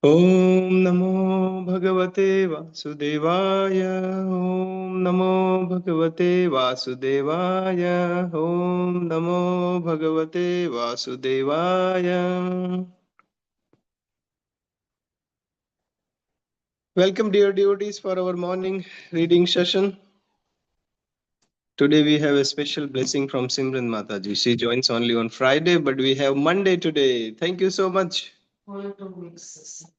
Om Namo Bhagavate Vasudevaya. Om Namo Bhagavate Vasudevaya. Om Namo Bhagavate Vasudevaya. Welcome, dear devotees, for our morning reading session. Today we have a special blessing from Simran Mataji. She joins only on Friday, but we have Monday today. Thank you so much.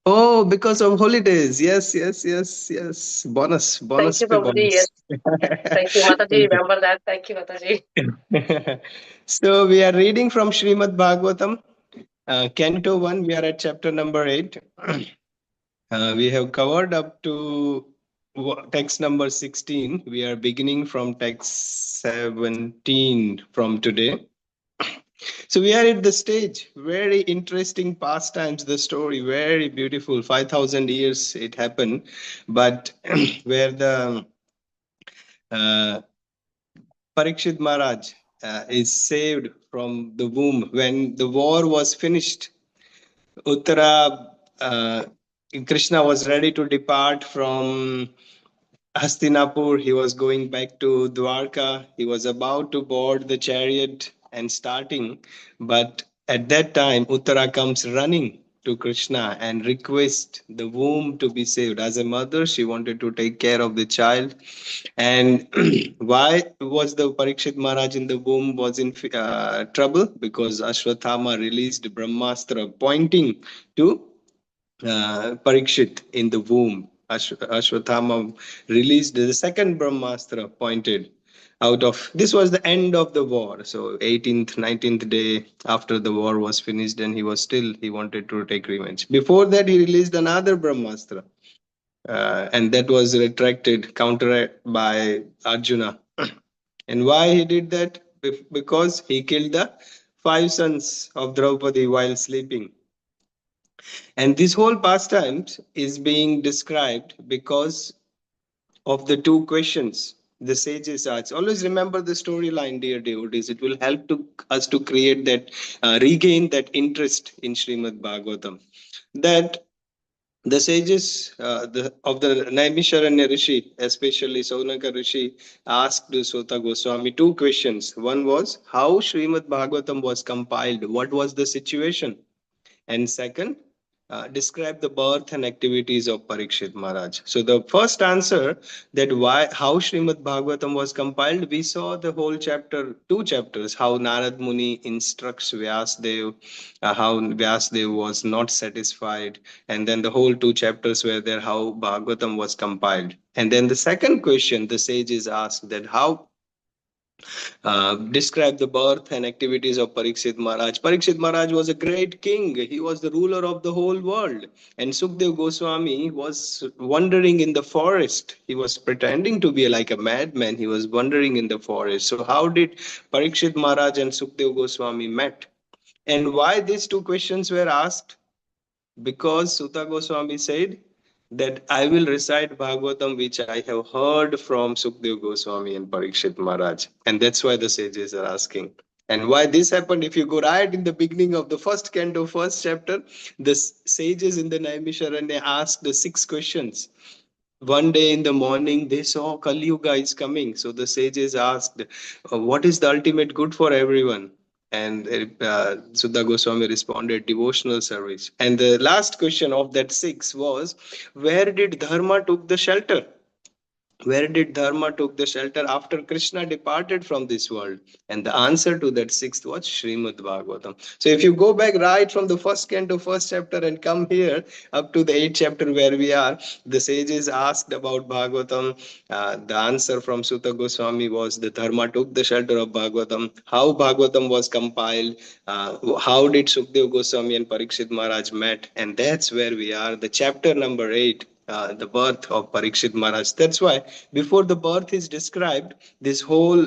Oh, because of holidays. Yes, yes, yes, yes. Thank Bonus you, pe Prabhuji. Yes. bonus. Thank you, Mataji. Remember that. Thank you, Mataji. So we are reading from Srimad Bhagavatam, Canto 1. We are at chapter number 8. We have covered up to text number 16. We are beginning from text 17 from today. So we are at the stage, very interesting pastimes, the story, very beautiful. 5,000 years it happened, but where the Parikshit Maharaj is saved from the womb when the war was finished. Uttara, Krishna was ready to depart from Hastinapur. He was going back to Dwarka. He was about to board the chariot and starting, but at that time, Uttara comes running to Krishna and requests the womb to be saved. As a mother, she wanted to take care of the child. And why was the Parikshit Maharaj in the womb was in trouble? Because Ashwathama released Brahmastra pointing to Parikshit in the womb. Ashwathama released the second Brahmastra pointed out of this was the end of the war. So 18th, 19th day after the war was finished, and he wanted to take revenge. Before that, he released another Brahmastra, and that was retracted, countered by Arjuna. And why he did that? Because he killed the five sons of Draupadi while sleeping. And this whole pastimes is being described because of the two questions the sages asked. Always remember the storyline, dear devotees. It will help to us to create that, regain that interest in Srimad Bhagavatam. That the sages of the Naimisharanya Rishi, especially Saunaka Rishi, asked Sota Goswami two questions. One was how Srimad Bhagavatam was compiled, what was the situation? And second, describe the birth and activities of Parikshit Maharaj. So the first answer that how Srimad Bhagavatam was compiled, we saw the whole chapter, two chapters, how Narad Muni instructs Vyasdev, how Vyasdev was not satisfied, and then the whole two chapters were there, how Bhagavatam was compiled. And then the second question the sages asked that how describe the birth and activities of Parikshit Maharaj. Parikshit Maharaj was a great king. He was the ruler of the whole world. And Sukdev Goswami was wandering in the forest. He was pretending to be like a madman. He was wandering in the forest. So how did Parikshit Maharaj and Sukdev Goswami met? And why these two questions were asked? Because Sutta Goswami said that I will recite Bhagavatam which I have heard from Sukdev Goswami and Parikshit Maharaj. And that's why the sages are asking. And why this happened, if you go right in the beginning of the first canto, first chapter, the sages in the Naimisharanya asked the six questions. One day in the morning, they saw Kali Yuga is coming. So the sages asked, what is the ultimate good for everyone? And Sudha Goswami responded, devotional service. And the last question of that six was, where did Dharma took the shelter? Where did Dharma took the shelter after Krishna departed from this world? And the answer to that sixth was Srimad Bhagavatam. So if you go back right from the first canto, first chapter, and come here up to the eighth chapter where we are, the sages asked about Bhagavatam. The answer from Sutta Goswami was the Dharma took the shelter of Bhagavatam. How Bhagavatam was compiled, how did Sukdev Goswami and Parikshit Maharaj met, and that's where we are. The chapter number 8, the birth of Parikshit Maharaj. That's why before the birth is described, this whole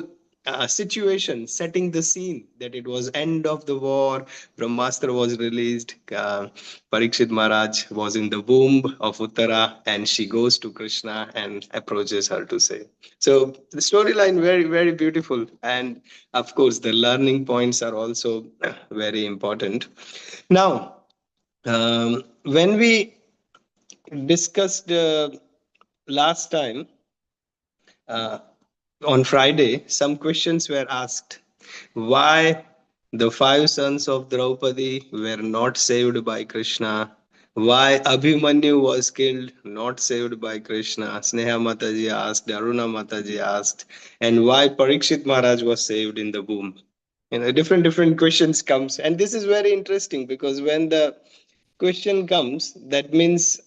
situation setting the scene that it was end of the war, Brahmastra was released, Parikshit Maharaj was in the womb of Uttara, and she goes to Krishna and approaches her to say. So the storyline very, very beautiful. And of course, the learning points are also very important. Now, when we discussed last time, on Friday, some questions were asked. Why the five sons of Draupadi were not saved by Krishna? Why Abhimanyu was killed, not saved by Krishna? Sneha Mataji asked, Aruna Mataji asked, and why Parikshit Maharaj was saved in the womb. Different questions comes, and this is very interesting because when the question comes, that means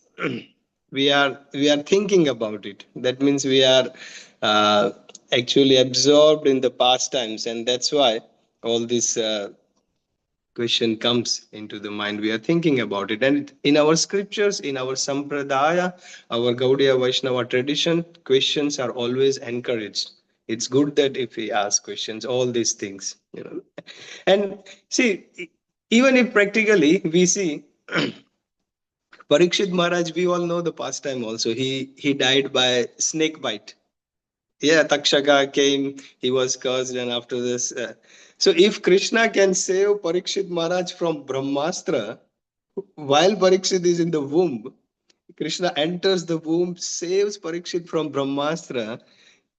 we are thinking about it. That means we are uh, actually absorbed in the past times, and that's why all this question comes into the mind. We are thinking about it, and in our scriptures, in our sampradaya, our Gaudiya Vaishnava tradition, questions are always encouraged. It's good that if we ask questions, all these things, and see, even if practically we see, Parikshit Maharaj, we all know the pastime also. He died by snake bite. Yeah, Takshaka came, he was cursed, and after this. So if Krishna can save Parikshit Maharaj from Brahmastra, while Parikshit is in the womb, Krishna enters the womb, saves Parikshit from Brahmastra.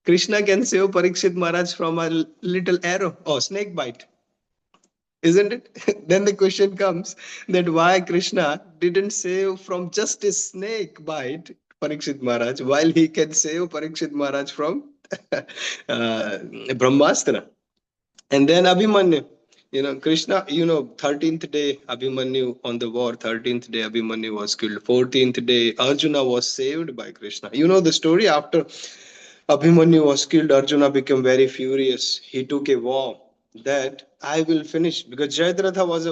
Krishna can save Parikshit Maharaj from a little arrow or snake bite, isn't it? Then the question comes that why Krishna didn't save from just a snake bite Parikshit Maharaj, while he can save Parikshit Maharaj from Brahmastra. And then Abhimanyu, Krishna, 13th day Abhimanyu on the war, 13th day Abhimanyu was killed, 14th day Arjuna was saved by Krishna. You know the story. After Abhimanyu was killed, Arjuna became very furious. He took a vow that I will finish, because Jayadratha was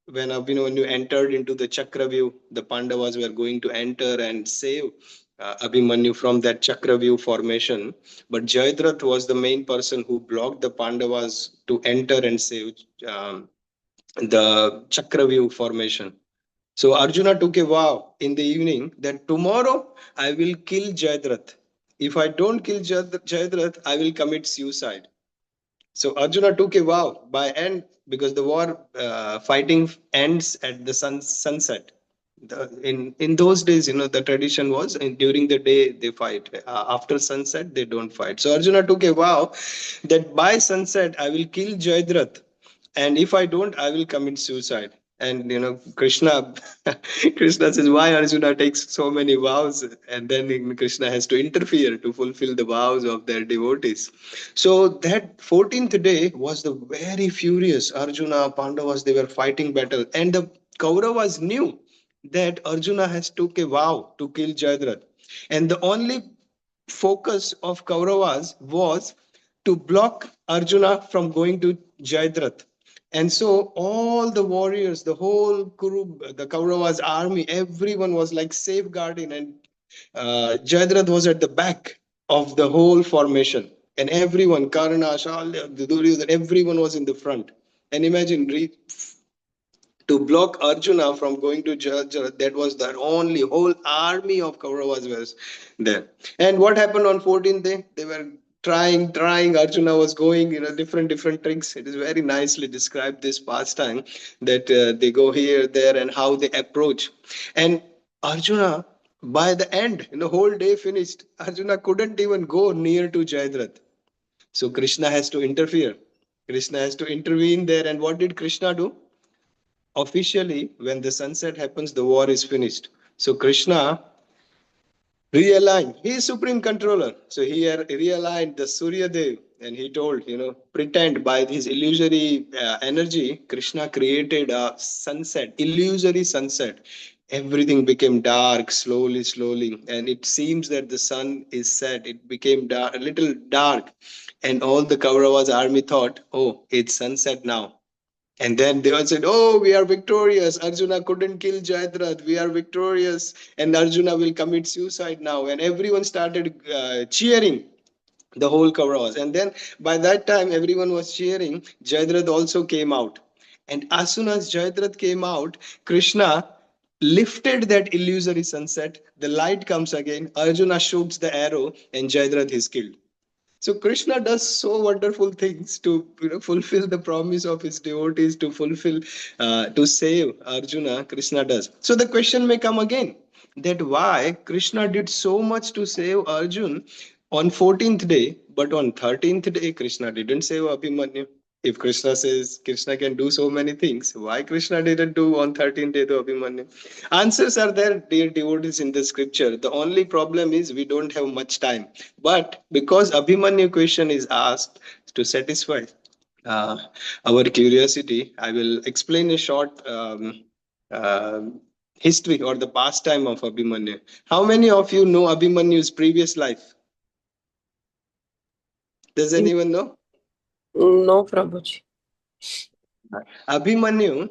when Abhimanyu entered into the Chakravyuh, the Pandavas were going to enter and save Abhimanyu from that Chakravyuh formation. But Jayadratha was the main person who blocked the Pandavas to enter and save the Chakravyuh formation. So Arjuna took a vow in the evening that tomorrow I will kill Jayadratha. If I don't kill Jayadratha, I will commit suicide. So Arjuna took a vow by end, because the war fighting ends at the sunset. In those days, the tradition was during the day they fight. After sunset, they don't fight. So Arjuna took a vow that by sunset I will kill Jayadratha, and if I don't, I will commit suicide. And Krishna, Krishna says, why Arjuna takes so many vows, and then Krishna has to interfere to fulfill the vows of their devotees. So that 14th day was the very furious Arjuna Pandavas. They were fighting battle, and the Kauravas knew that Arjuna has took a vow to kill Jayadratha, and the only focus of Kauravas was to block Arjuna from going to Jayadratha. And so all the warriors, the whole Kuru, the Kauravas army, everyone was like safeguarding, and Jayadratha was at the back of the whole formation. And everyone, Karna, Shalya, the Duryodhana, everyone was in the front. And imagine, to block Arjuna from going to Jayadratha, that was the only whole army of Kauravas was there. And what happened on 14th day? They were trying. Arjuna was going, different tricks. It is very nicely described, this pastime, that they go here, there, and how they approach. And Arjuna, by the end, whole day finished, Arjuna couldn't even go near to Jayadratha. So Krishna has to interfere. Krishna has to intervene there. And what did Krishna do? Officially, when the sunset happens, the war is finished. So Krishna realigned. He is supreme controller. So he realigned the Surya Dev, and he told, pretend by his illusory energy, Krishna created a sunset, illusory sunset. Everything became dark slowly, and it seems that the sun is set. It became dark, a little dark, and all the Kauravas army thought, oh, it's sunset now. And then they all said, oh, we are victorious. Arjuna couldn't kill Jayadratha. We are victorious. And Arjuna will commit suicide now. And everyone started cheering, the whole Kauravas. And then by that time, everyone was cheering. Jayadratha also came out. And as soon as Jayadratha came out, Krishna lifted that illusory sunset. The light comes again. Arjuna shoots the arrow, and Jayadratha is killed. So Krishna does so wonderful things to fulfill the promise of his devotees, to fulfill, to save Arjuna. Krishna does. So the question may come again, that why Krishna did so much to save Arjun on 14th day, but on 13th day Krishna didn't save Abhimanyu. If Krishna says Krishna can do so many things, why Krishna didn't do on 13th day to Abhimanyu? Answers are there, dear devotees, in the scripture. The only problem is we don't have much time. But because Abhimanyu question is asked to satisfy uh, our curiosity, I will explain a short uh, history or the pastime of Abhimanyu. How many of you know Abhimanyu's previous life? Does anyone know? No, Prabhuji. Abhimanyu,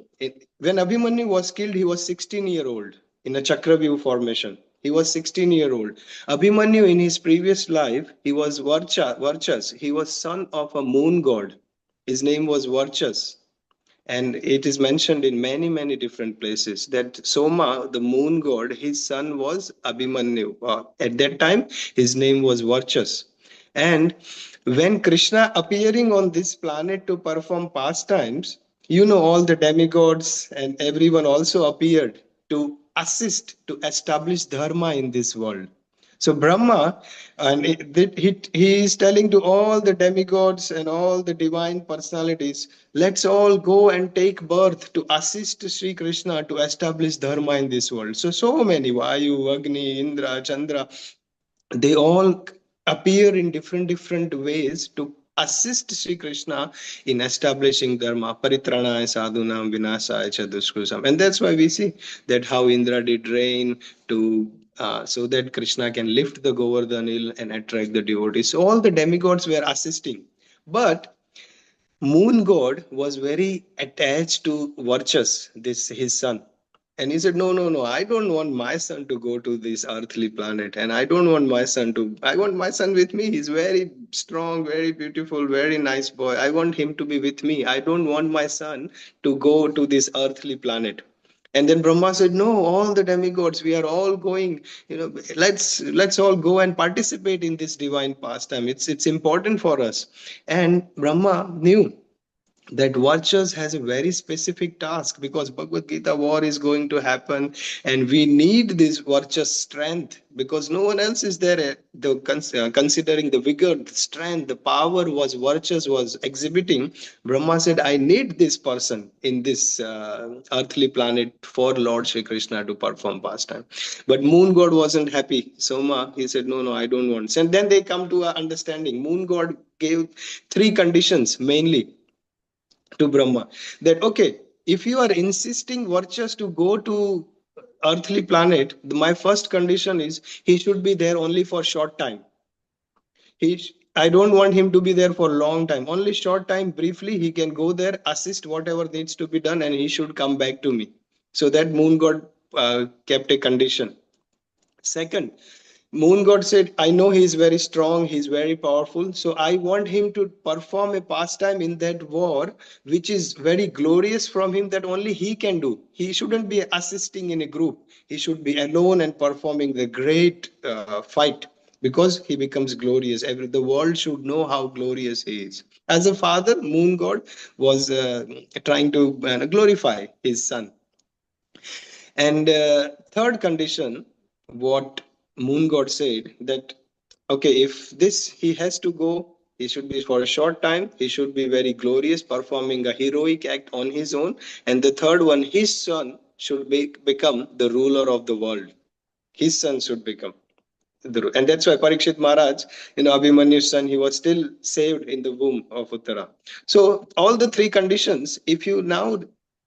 when Abhimanyu was killed, he was 16-year-old in a Chakravyuh formation. He was 16-year-old. Abhimanyu, in his previous life, he was Varchas. He was son of a moon god. His name was Varchas. And it is mentioned in many, many different places that Soma, the moon god, his son was Abhimanyu. At that time, his name was Varchas. And when Krishna appearing on this planet to perform pastimes, all the demigods and everyone also appeared to assist to establish dharma in this world. So Brahma, and he is telling to all the demigods and all the divine personalities, let's all go and take birth to assist Sri Krishna to establish dharma in this world. So many, Vayu, Agni, Indra, Chandra, they all appear in different ways to assist Sri Krishna in establishing dharma, paritranaya sadhunam vinasaya cha dushkusam. And that's why we see that how Indra did rain to so that Krishna can lift the Govardhan hill and attract the devotees. So all the demigods were assisting. But moon god was very attached to Varchas, this his son. And he said, no, I don't want my son to go to this earthly planet. And I don't want my son to, I want my son with me. He's very strong, very beautiful, very nice boy. I want him to be with me. I don't want my son to go to this earthly planet. And then Brahma said, no, all the demigods, we are all going, let's all go and participate in this divine pastime. It's important for us. And Brahma knew that Varchas has a very specific task, because Bhagavad Gita war is going to happen and we need this Varchas strength, because no one else is there. Considering the vigor, the strength, the power was Varchas was exhibiting, Brahma said, I need this person in this earthly planet for Lord Shri Krishna to perform pastime. But moon god wasn't happy. Soma, he said, no, I don't want. And then they come to an understanding. Moon god gave three conditions mainly to Brahma, that okay, if you are insisting Varchas to go to earthly planet, my first condition is he should be there only for short time. I don't want him to be there for long time, only short time, briefly he can go there, assist whatever needs to be done, and he should come back to me. So that moon god kept a condition. Second, moon god said, I know he is very strong, he is very powerful, so I want him to perform a pastime in that war which is very glorious from him, that only he can do. He shouldn't be assisting in a group, he should be alone and performing the great fight, because he becomes glorious. The world should know how glorious he is. As a father, moon god was trying to glorify his son. And third condition, what moon god said, that okay, if this he has to go, he should be for a short time, he should be very glorious, performing a heroic act on his own. And the third one, his son should become the ruler of the world. His son should become. And that's why Parikshit Maharaj, Abhimanyu's son, he was still saved in the womb of Uttara. So all the three conditions, if you now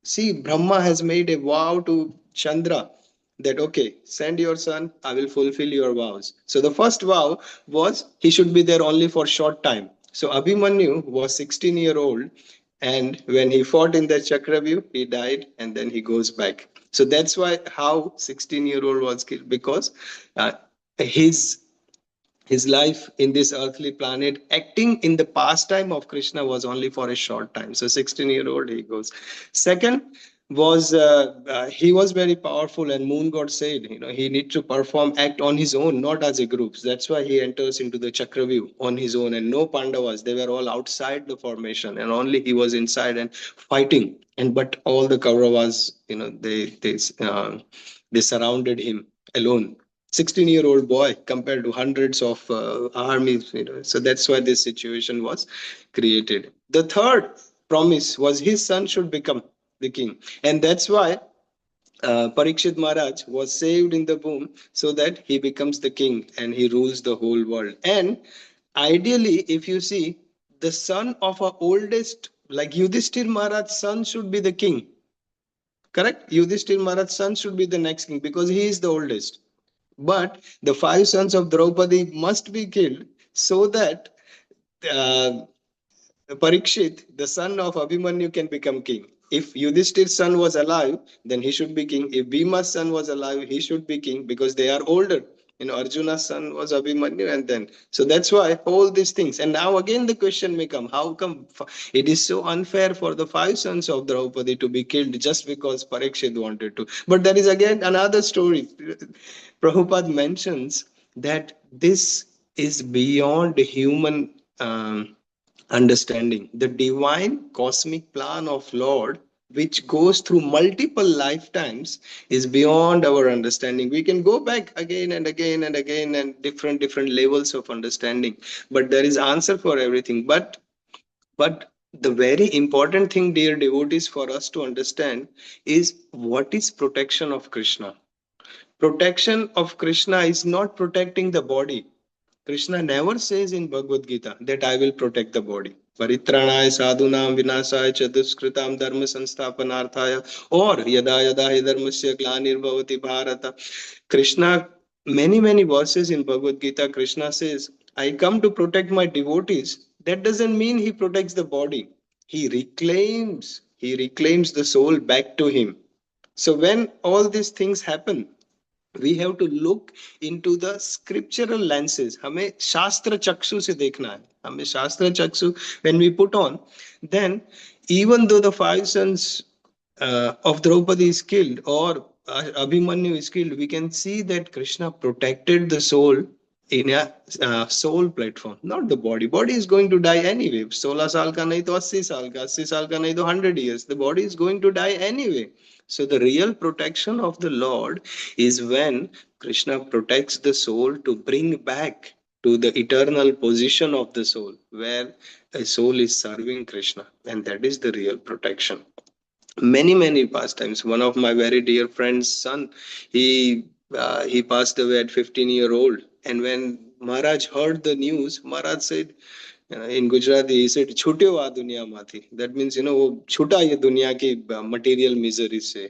see, Brahma has made a vow to Chandra that, okay, send your son, I will fulfill your vows. So the first vow was he should be there only for short time. So Abhimanyu was 16-year-old, and when he fought in the Chakravyuh, he died, and then he goes back. So that's why how 16-year-old was killed, because his his life in this earthly planet acting in the pastime of Krishna was only for a short time. So 16-year-old he goes. Second, was he was very powerful, and moon god said, he need to perform act on his own, not as a group. That's why he enters into the chakravyu on his own, and no pandavas, they were all outside the formation, and only he was inside and fighting. And but all the kauravas, they surrounded him alone. 16-year-old boy compared to hundreds of armies, so that's why this situation was created. The third promise was his son should become the king. And that's why Parikshit Maharaj was saved in the womb so that he becomes the king and he rules the whole world. And ideally, if you see, the son of our oldest, like Yudhishthir Maharaj's son, should be the king. Correct? Yudhishthir Maharaj's son should be the next king because he is the oldest. But the five sons of Draupadi must be killed so that uh, Parikshit, the son of Abhimanyu, can become king. If Yudhishthir's son was alive, then he should be king. If Bhima's son was alive, he should be king because they are older. Arjuna's son was Abhimanyu, and then so that's why all these things. And now again, the question may come: how come it is so unfair for the five sons of Draupadi to be killed just because Parikshit wanted to? But there is again another story. Prabhupada mentions that this is beyond human. Understanding the divine cosmic plan of Lord, which goes through multiple lifetimes, is beyond our understanding. We can go back again and again and again and different levels of understanding, but there is answer for everything. But the very important thing, dear devotees, for us to understand is what is protection of Krishna. Protection of Krishna is not protecting the body. Krishna never says in Bhagavad Gita that I will protect the body. Paritranaya sadhunam vinasaya chaduskritam dharma sansthapanarthaya or yada yada hi dharmasya glanirvavati bharata. Krishna, many verses in Bhagavad Gita, Krishna says, I come to protect my devotees. That doesn't mean he protects the body. He reclaims the soul back to him. So when all these things happen, we have to look into the scriptural lenses. हमें शास्त्र चक्षु से देखना है. हमें शास्त्र चक्षु, when we put on, then even though the five sons of Draupadi is killed, or Abhimanyu is killed, we can see that Krishna protected the soul in a soul platform, not the body. Body is going to die anyway. 16 साल का नहीं तो 80 साल का, 80 साल का नहीं तो 100 years. The body is going to die anyway. So the real protection of the Lord is when Krishna protects the soul to bring back to the eternal position of the soul, where a soul is serving Krishna, and that is the real protection. Many pastimes. One of my very dear friend's son, he passed away at 15-year-old, and when Maharaj heard the news, Maharaj said, in Gujarati, he said, "Chhutyo aa duniya mathi." That means, wo chuta ye duniya ki material miseries se.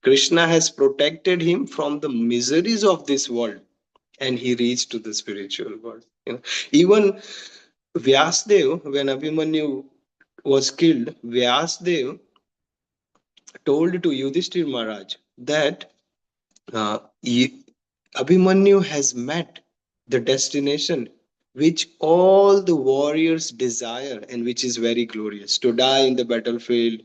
Krishna has protected him from the miseries of this world, and he reached to the spiritual world. Even Vyasdev, when Abhimanyu was killed, Vyasdev told to Yudhishthir Maharaj that uh, Abhimanyu has met the destination which all the warriors desire and which is very glorious, to die in the battlefield,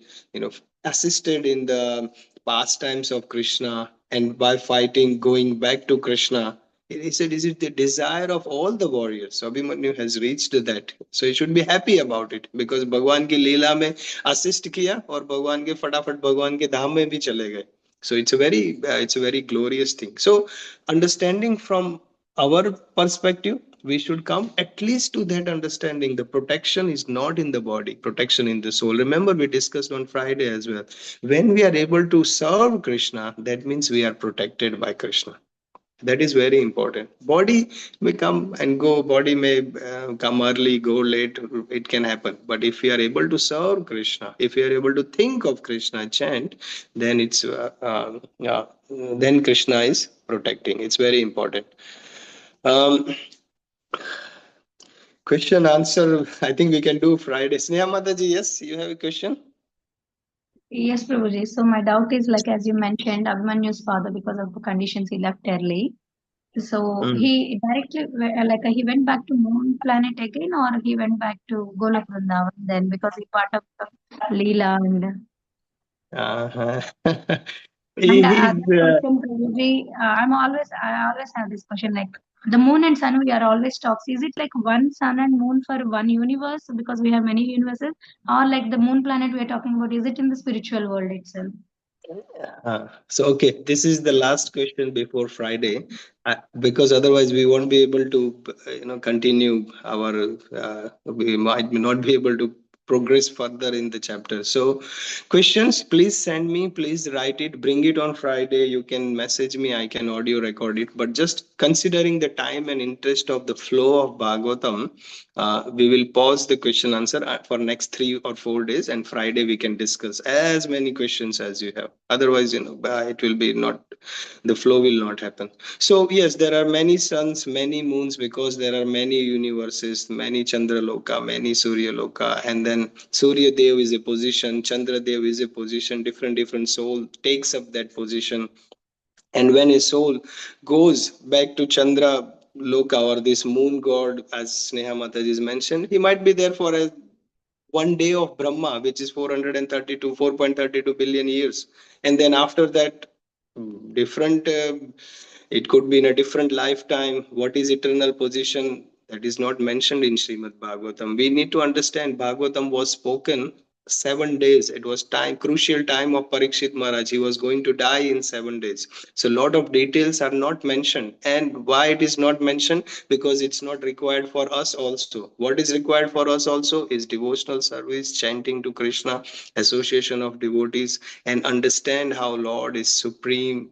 assisted in the pastimes of Krishna, and by fighting, going back to Krishna. He said, is it the desire of all the warriors? So Abhimanyu has reached that. So he should be happy about it because Bhagwan ki leela mein assist kiya और भगवान के फटाफट भगवान के धाम में भी चले गए. So it's a very glorious thing. So understanding from our perspective, we should come at least to that understanding. The protection is not in the body, protection in the soul. Remember, we discussed on Friday as well. When we are able to serve Krishna, that means we are protected by Krishna. That is very important. Body may come and go, body may come early, go late, it can happen. But if we are able to serve Krishna, if we are able to think of Krishna, chant, then then Krishna is protecting. It's very important. Question answer, I think we can do Friday. Sneha Mataji, yes, you have a question? Yes, Prabhuji. So my doubt is, like as you mentioned, Abhimanyu's father, because of the conditions, he left early. So he directly, he went back to moon planet again, or he went back to Golok Vrindavan then, because he part of the Leela and. Uh-huh. And He's, that question, Prabhuji, I always have this question like the moon and sun, we are always talks. Is it like one sun and moon for one universe because we have many universes, or like the moon planet we are talking about? Is it in the spiritual world itself? so okay, this is the last question before Friday, because otherwise we won't be able to, continue our. We might not be able to progress further in the chapter. So, questions, please send me. Please write it. Bring it on Friday. You can message me. I can audio record it. But just considering the time and interest of the flow of Bhagavatam, we will pause the question answer for next 3 or 4 days, and Friday we can discuss as many questions as you have. Otherwise, it will be not, the flow will not happen. So yes, there are many suns, many moons, because there are many universes, many Chandra Loka, many Surya Loka, and then Surya Dev is a position, Chandra Dev is a position, different soul takes up that position. And when a soul goes back to Chandra Loka, or this moon god, as Sneha Mataji is mentioned, he might be there for a 1 day of Brahma, which is 432 billion years. And then after that, different, it could be in a different lifetime. What is eternal position? That is not mentioned in Srimad Bhagavatam. We need to understand Bhagavatam was spoken 7 days. It was time, crucial time of Parikshit Maharaj. He was going to die in 7 days. So a lot of details are not mentioned. And why it is not mentioned? Because it's not required for us also. What is required for us also is devotional service, chanting to Krishna, association of devotees, and understand how Lord is supreme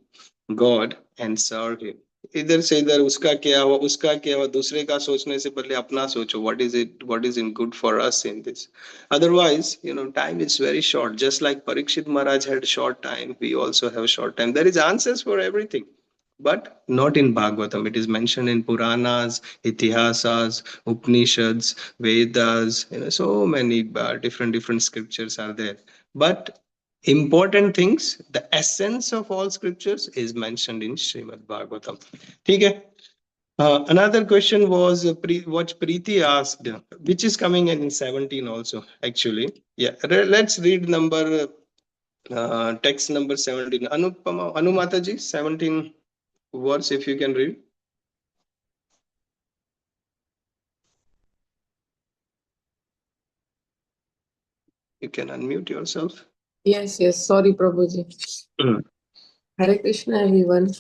God and serve him. इधर से इधर उसका क्या हुआ, दूसरे का सोचने से पहले अपना सोचो. What is in good for us in this? Otherwise, time is very short. Just like Parikshit Maharaj had short time, we also have short time. There is answers for everything, but not in Bhagavatam. It is mentioned in Puranas, Itihasas, Upanishads, Vedas. So many different scriptures are there. But important things, the essence of all scriptures is mentioned in Srimad Bhagavatam. Okay. Another question was what Preeti asked, which is coming in 17 also, actually. Yeah, let's read text number 17. Anumataji, 17 words, if you can read. You can unmute yourself. Yes. Sorry, Prabhuji. Hare Krishna, everyone.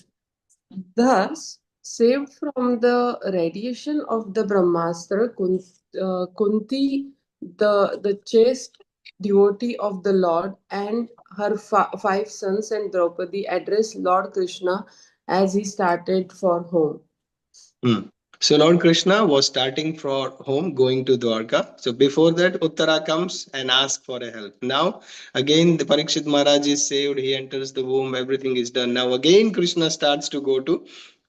Thus, saved from the radiation of the Brahmastra, Kunti, the chaste devotee of the Lord, and her 5 sons and Draupadi addressed Lord Krishna as he started for home. So Lord Krishna was starting for home, going to Dwarka. So before that, Uttara comes and asks for a help. Now, again, the Parikshit Maharaj is saved. He enters the womb. Everything is done. Now, again, Krishna starts to go to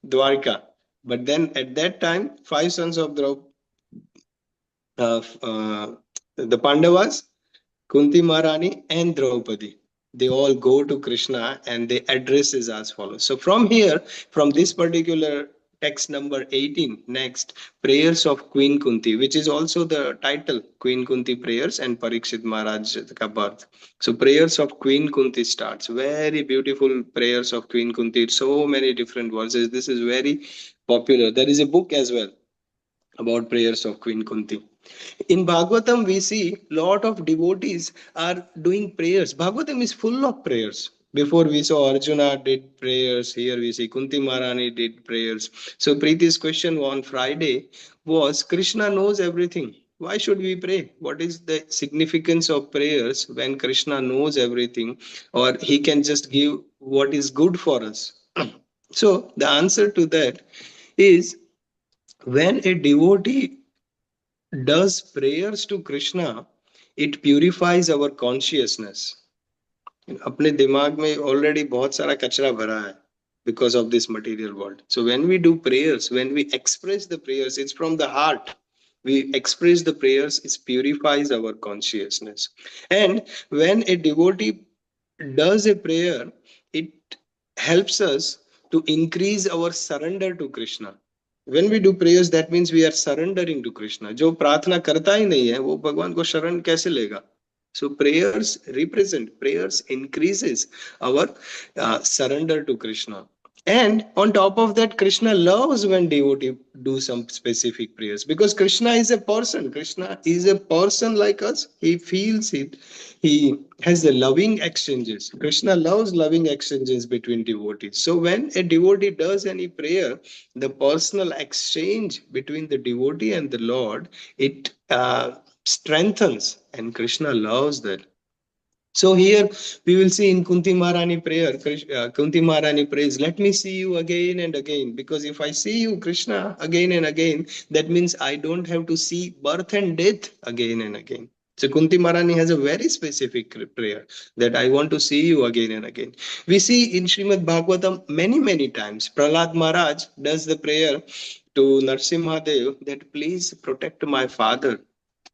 Dwarka. But then at that time, 5 sons of the Pandavas, Kunti Maharani and Draupadi, they all go to Krishna and they address is as follows. So from here, from this particular text number 18, next, Prayers of Queen Kunti, which is also the title, Queen Kunti Prayers and Parikshit Maharaj ka birth. So Prayers of Queen Kunti starts. Very beautiful Prayers of Queen Kunti. So many different verses. This is very popular. There is a book as well about Prayers of Queen Kunti. In Bhagavatam, we see lot of devotees are doing prayers. Bhagavatam is full of prayers. Before we saw Arjuna did prayers. Here we see Kunti Maharani did prayers. So Preeti's question on Friday was, Krishna knows everything. Why should we pray? What is the significance of prayers when Krishna knows everything, or he can just give what is good for us? So the answer to that is, when a devotee does prayers to Krishna, it purifies our consciousness. अपने दिमाग में already बहुत सारा कचरा भरा है because of this material world. So when we do prayers, when we express the prayers, it's from the heart. We express the prayers, it purifies our consciousness. And when a devotee does a prayer, it helps us to increase our surrender to Krishna. When we do prayers, that means we are surrendering to Krishna. जो प्रार्थना करता ही नहीं है, वो भगवान को शरण कैसे लेगा? So prayers increases our surrender to Krishna. And on top of that, Krishna loves when devotee do some specific prayers, because Krishna is a person. Krishna is a person like us. He feels it. He has the loving exchanges. Krishna loves loving exchanges between devotees. So when a devotee does any prayer, the personal exchange between the devotee and the Lord, it strengthens, and Krishna loves that. So here we will see in Kunti Maharani prayer, Kunti Maharani prays, let me see you again and again. Because if I see you, Krishna, again and again, that means I don't have to see birth and death again and again. So Kunti Maharani has a very specific prayer that I want to see you again and again. We see in Srimad Bhagavatam many times. Prahlad Maharaj does the prayer to Narsimhadev that please protect my father.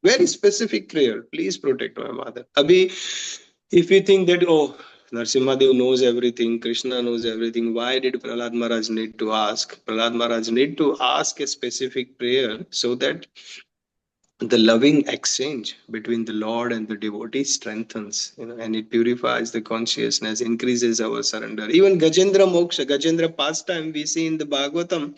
Very specific prayer. Please protect my mother. Abhi, if we think that, oh, Narsimhadev knows everything, Krishna knows everything, why did Prahlad Maharaj need to ask? Prahlad Maharaj need to ask a specific prayer so that the loving exchange between the Lord and the devotee strengthens, and it purifies the consciousness, increases our surrender. Even Gajendra Moksha, Gajendra pastime we see in the Bhagavatam,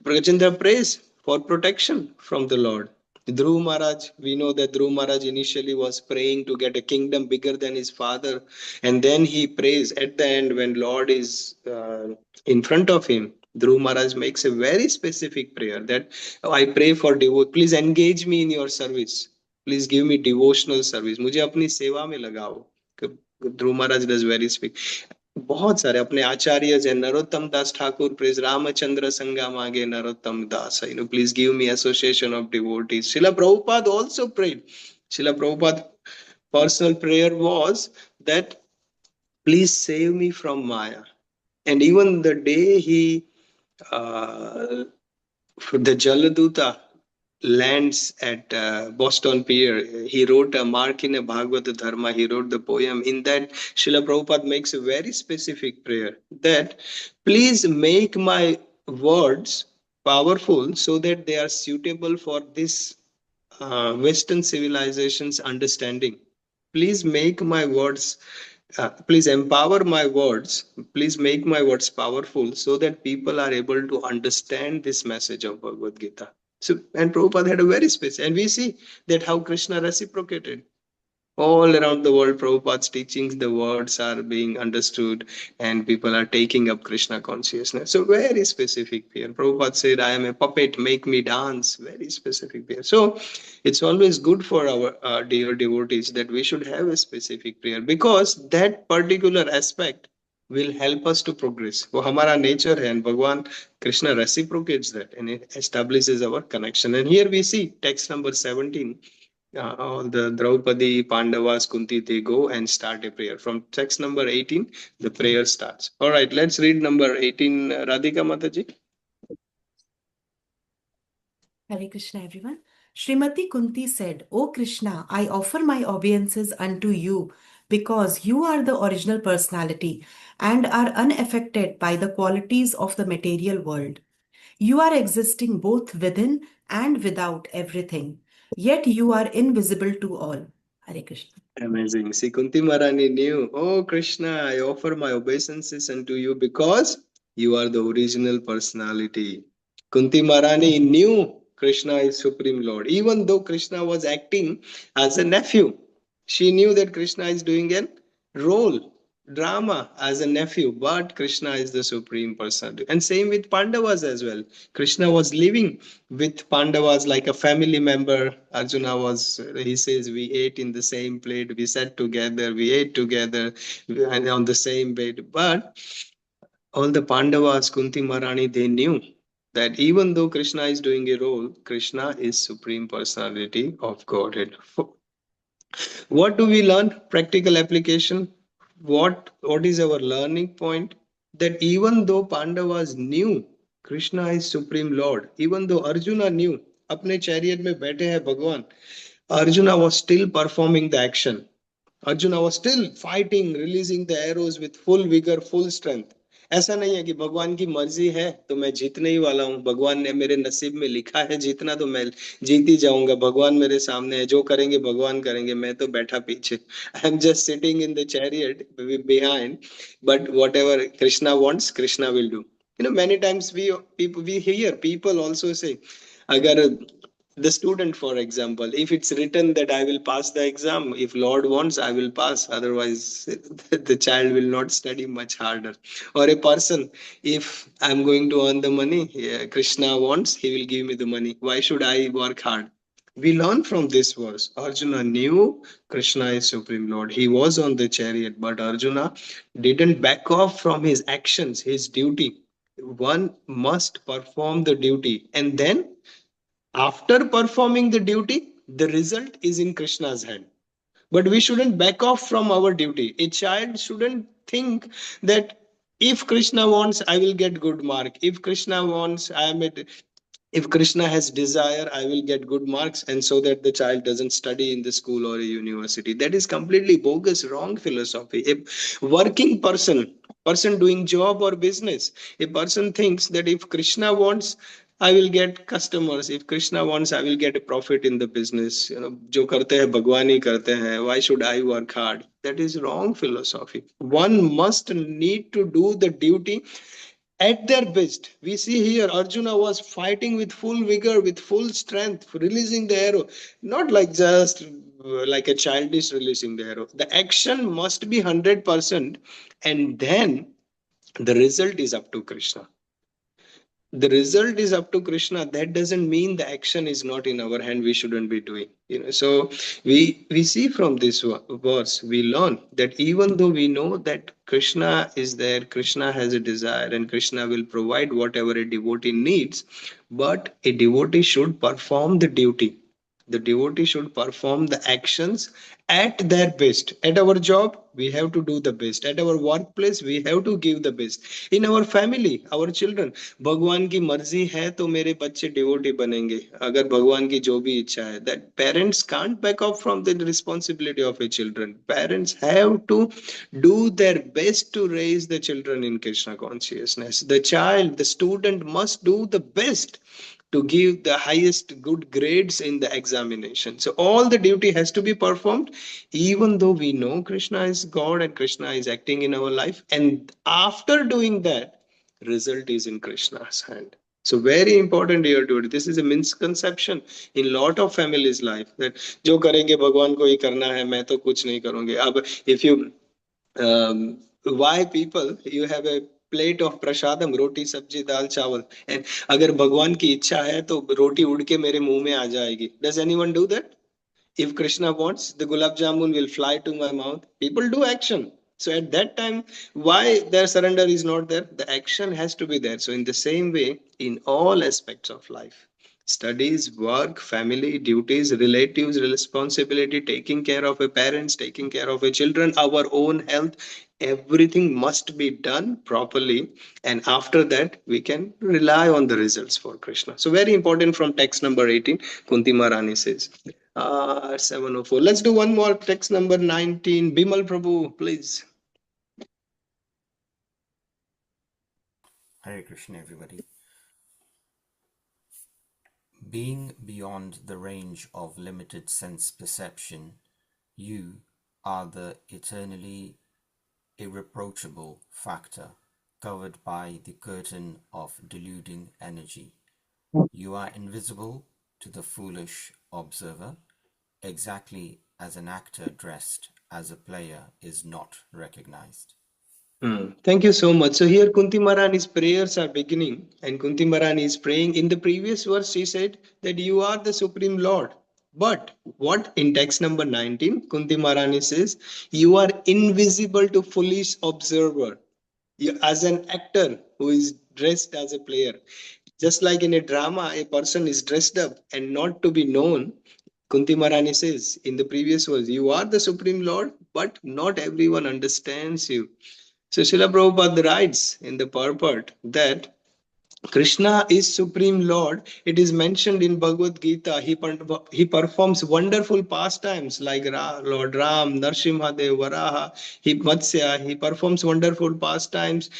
Gajendra prays for protection from the Lord. Dhruv Maharaj, we know that Dhruv Maharaj initially was praying to get a kingdom bigger than his father, and then he prays at the end when Lord is in front of him. Dhruv Maharaj makes a very specific prayer that I pray for devote. Please engage me in your service. Please give me devotional service. मुझे अपनी सेवा में लगाओ. Dhruv Maharaj does very speak. बहुत सारे अपने आचार्य जय नरोत्तम दास Thakur praise Ramchandra संगा मांगे नरोत्तम दास, please give me association of devotees. Srila Prabhupada also prayed. Srila Prabhupada personal prayer was that please save me from Maya. And even the day he the Jaladuta lands at Boston Pier, he wrote a Mark in a Bhagavata Dharma, he wrote the poem. In that, Srila Prabhupada makes a very specific prayer that please make my words powerful so that they are suitable for this Western civilization's understanding. Please make my words please empower my words. Please make my words powerful so that people are able to understand this message of Bhagavad Gita. So, and Prabhupada had a very special, and we see that how Krishna reciprocated. All around the world, Prabhupada's teachings, the words are being understood and people are taking up Krishna consciousness. So very specific here. Prabhupada said, I am a puppet, make me dance. Very specific here. So it's always good for our dear devotees that we should have a specific prayer, because that particular aspect will help us to progress. वो हमारा nature है, and Bhagwan Krishna reciprocates that and it establishes our connection. And here we see text number 17. All the Draupadi, Pandavas, Kunti, they go and start a prayer. From text number 18, the prayer starts. All right, let's read number 18. Radhika Mataji. Hare Krishna, everyone. Srimati Kunti said, O Krishna, I offer my obeisances unto you because you are the original personality and are unaffected by the qualities of the material world. You are existing both within and without everything. Yet you are invisible to all. Hare Krishna. Amazing. See, Kunti Maharani knew, oh Krishna, I offer my obeisances unto you because you are the original personality. Kunti Maharani knew Krishna is Supreme Lord. Even though Krishna was acting as a nephew, she knew that Krishna is doing a role, drama as a nephew, but Krishna is the Supreme Personality. And same with Pandavas as well. Krishna was living with Pandavas like a family member. Arjuna was, he says, we ate in the same plate, we sat together, we ate together, and on the same bed. But all the Pandavas, Kunti Maharani, they knew that even though Krishna is doing a role, Krishna is Supreme Personality of Godhead. What do we learn? Practical application. What is our learning point? That even though Pandavas knew Krishna is Supreme Lord, even though Arjuna knew, अपने chariot में बैठे हैं भगवान, Arjuna was still performing the action. Arjuna was still fighting, releasing the arrows with full vigor, full strength. ऐसा नहीं है कि भगवान की मर्जी है तो मैं जीतने ही वाला हूँ, भगवान ने मेरे नसीब में लिखा है जीतना तो मैं जीत ही जाऊंगा, भगवान मेरे सामने है, जो करेंगे भगवान करेंगे, मैं तो बैठा पीछे, I am just sitting in the chariot behind, but what ever Krishna wants Krishna will do. Many times we hear people also say, agar the student, for example, if it's written that I will pass the exam, if Lord wants, I will pass, otherwise the child will not study much harder. Or a person, if I'm going to earn the money, yeah, Krishna wants, he will give me the money, why should I work hard? We learn from this verse. Arjuna knew Krishna is Supreme Lord. He was on the chariot, but Arjuna didn't back off from his actions, his duty. One must perform the duty, and then after performing the duty, the result is in Krishna's hand. But we shouldn't back off from our duty. A child shouldn't think that if Krishna wants, I will get good mark. If Krishna wants, if Krishna has desire, I will get good marks, and so that the child doesn't study in the school or a university. That is completely bogus, wrong philosophy. A working person doing job or business, a person thinks that if Krishna wants, I will get customers. If Krishna wants, I will get a profit in the business. जो करते हैं भगवान ही करते हैं. Why should I work hard? That is wrong philosophy. One must need to do the duty at their best. We see here Arjuna was fighting with full vigor, with full strength, releasing the arrow, not like just like a child is releasing the arrow. The action must be 100%, and then the result is up to Krishna. The result is up to Krishna. That doesn't mean the action is not in our hand, we shouldn't be doing. So we see from this verse, we learn that even though we know that Krishna is there, Krishna has a desire, and Krishna will provide whatever a devotee needs, but a devotee should perform the duty. The devotee should perform the actions at their best. At our job, we have to do the best. At our workplace, we have to give the best. In our family, our children, भगवान की मर्जी है तो मेरे बच्चे devotee बनेंगे, अगर भगवान की जो भी इच्छा है. That parents can't back off from the responsibility of a children. Parents have to do their best to raise the children in Krishna consciousness. The child, the student must do the best to give the highest good grades in the examination. So all the duty has to be performed, even though we know Krishna is God and Krishna is acting in our life. And after doing that, result is in Krishna's hand. So very important here to it. This is a misconception in lot of families' life that जो करेंगे भगवान को ही करना है, मैं तो कुछ नहीं करूँगी. अब if you why people, you have a plate of prasadam, roti sabzi dal चावल, एंड अगर भगवान की इच्छा है तो रोटी उड़ के मेरे मुंह में आ जाएगी. Does anyone do that? If Krishna wants, the gulab jamun will fly to my mouth. People do action. So at that time, why their surrender is not there? The action has to be there. So in the same way, in all aspects of life, studies, work, family, duties, relatives, responsibility, taking care of a parents, taking care of a children, our own health, everything must be done properly. And after that, we can rely on the results for Krishna. So very important from text number 18, Kunti Maharani says. 704. Let's do one more, text number 19. Bimal Prabhu, please. Hare Krishna, everybody. Being beyond the range of limited sense perception, you are the eternally irreproachable factor covered by the curtain of deluding energy. You are invisible to the foolish observer, exactly as an actor dressed as a player is not recognized. Thank you so much. So here Kunti Maharani's prayers are beginning, and Kunti Maharani is praying. In the previous verse, she said that you are the Supreme Lord. But what in text number 19, Kunti Maharani says, you are invisible to foolish observer. You, as an actor who is dressed as a player. Just like in a drama, a person is dressed up and not to be known. Kunti Maharani says in the previous verse, you are the Supreme Lord, but not everyone understands you. So Srila Prabhupada writes in the purport that Krishna is Supreme Lord. It is mentioned in Bhagavad Gita. He performs wonderful pastimes like Lord Ram, Narsimhadev, Varaha, Matsya. He performs wonderful pastimes.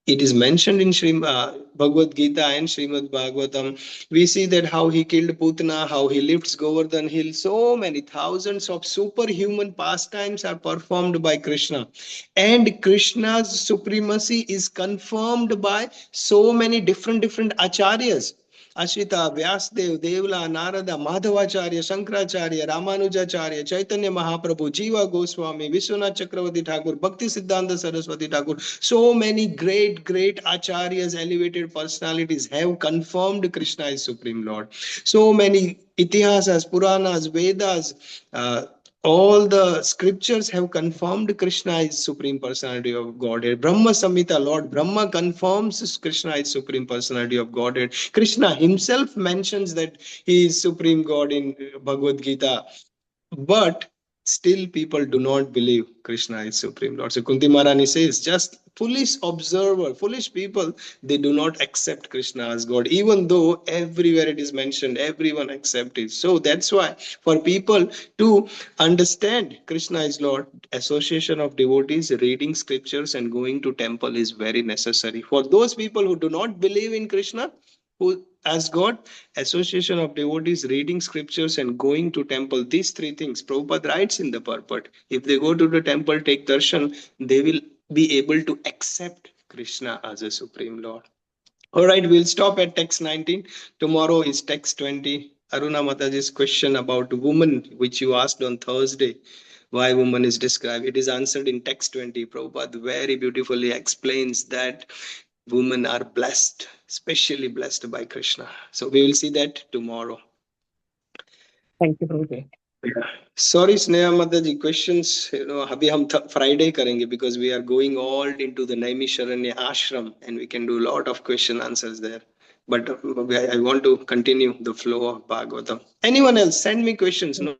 it is mentioned in Bhagavad Gita and Srimad Bhagavatam. We see that how he killed Putana, how he lifts Govardhan hill. So many thousands of superhuman pastimes are performed by Krishna. And Krishna's supremacy is confirmed by so many different acharyas. Ashita, Vyasdev, Devla, Narada, Madhavacharya, Shankaracharya, Ramanujacharya, Chaitanya Mahaprabhu, Jiva Goswami, Vishwanath Chakravarti Thakur, Bhakti Siddhanta Saraswati Thakur. So many great acharyas, elevated personalities have confirmed Krishna is Supreme Lord. So many itihasas, Puranas, Vedas, all the scriptures have confirmed Krishna is Supreme Personality of Godhead. Brahma Samhita, Lord Brahma confirms Krishna is Supreme Personality of Godhead. Krishna himself mentions that he is Supreme God in Bhagavad Gita. But still people do not believe Krishna is Supreme Lord. So Kunti Maharani says, just foolish observer, foolish people, they do not accept Krishna as God, even though everywhere it is mentioned, everyone accepts it. So that's why for people to understand Krishna is Lord, association of devotees, reading scriptures and going to temple is very necessary. For those people who do not believe in Krishna, who as God, association of devotees, reading scriptures and going to temple, these three things Prabhupada writes in the purport. If they go to the temple, take darshan, they will be able to accept Krishna as a Supreme Lord. All right, we'll stop at text 19. Tomorrow is text 20. Aruna Mataji's question about woman, which you asked on Thursday, why woman is described. It is answered in text 20. Prabhupada very beautifully explains that women are blessed, especially blessed by Krishna. So we will see that tomorrow. Thank you, Prabhuji. Sorry, Sneha Mataji, questions, अभी हम Friday करेंगे because we are going all into the Naimisharanya ashram and we can do a lot of question answers there. But I want to continue the flow of Bhagavatam. Anyone else? Send me questions. No